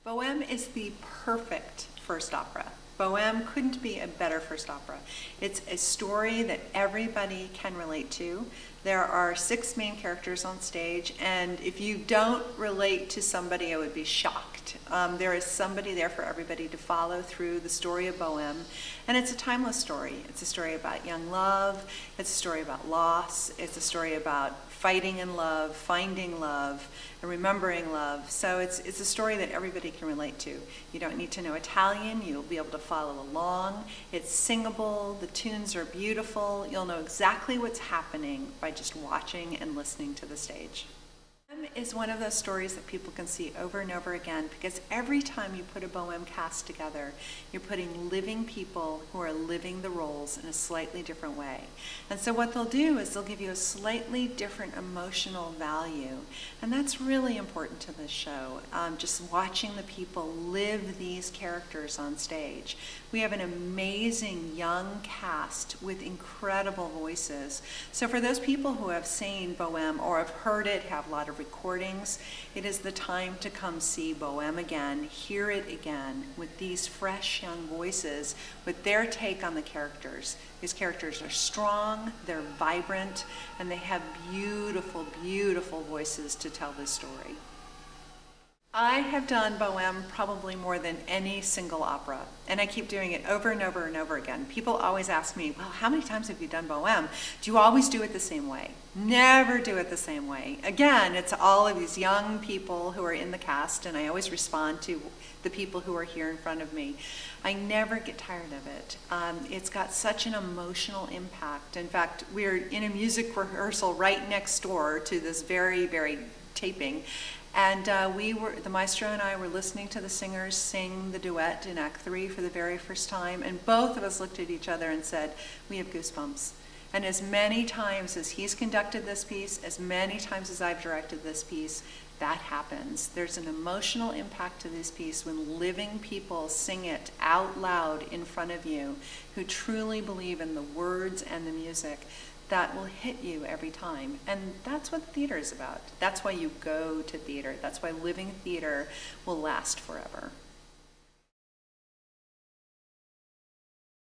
Boheme is the perfect first opera. Boheme couldn't be a better first opera. It's a story that everybody can relate to. There are 6 main characters on stage, and if you don't relate to somebody, I would be shocked. There is somebody there for everybody to follow through the story of Boheme, and it's a timeless story. It's a story about young love, it's a story about loss, it's a story about fighting in love, finding love, and remembering love. So it's a story that everybody can relate to. You don't need to know Italian, you'll be able to follow along. It's singable, the tunes are beautiful, you'll know exactly what's happening by just watching and listening to the stage. Boheme is one of those stories that people can see over and over again, because every time you put a Boheme cast together, you're putting living people who are living the roles in a slightly different way. And so what they'll do is they'll give you a slightly different emotional value, and that's really important to this show, just watching the people live these characters on stage. We have an amazing young cast with incredible voices. So for those people who have seen Boheme or have heard it, have a lot of recordings, it is the time to come see Boheme again, hear it again with these fresh young voices with their take on the characters. These characters are strong, they're vibrant, and they have beautiful, beautiful voices to tell this story. I have done Boheme probably more than any single opera, and I keep doing it over and over and over again. People always ask me, well, how many times have you done Boheme? Do you always do it the same way? Never do it the same way. Again, it's all of these young people who are in the cast, and I always respond to the people who are here in front of me. I never get tired of it. It's got such an emotional impact. In fact, we're in a music rehearsal right next door to this very, very taping. And the maestro and I were listening to the singers sing the duet in Act 3 for the very first time, and both of us looked at each other and said, we have goosebumps. And as many times as he's conducted this piece, as many times as I've directed this piece, that happens. There's an emotional impact to this piece when living people sing it out loud in front of you who truly believe in the words and the music. That will hit you every time. And that's what theater is about. That's why you go to theater. That's why living theater will last forever.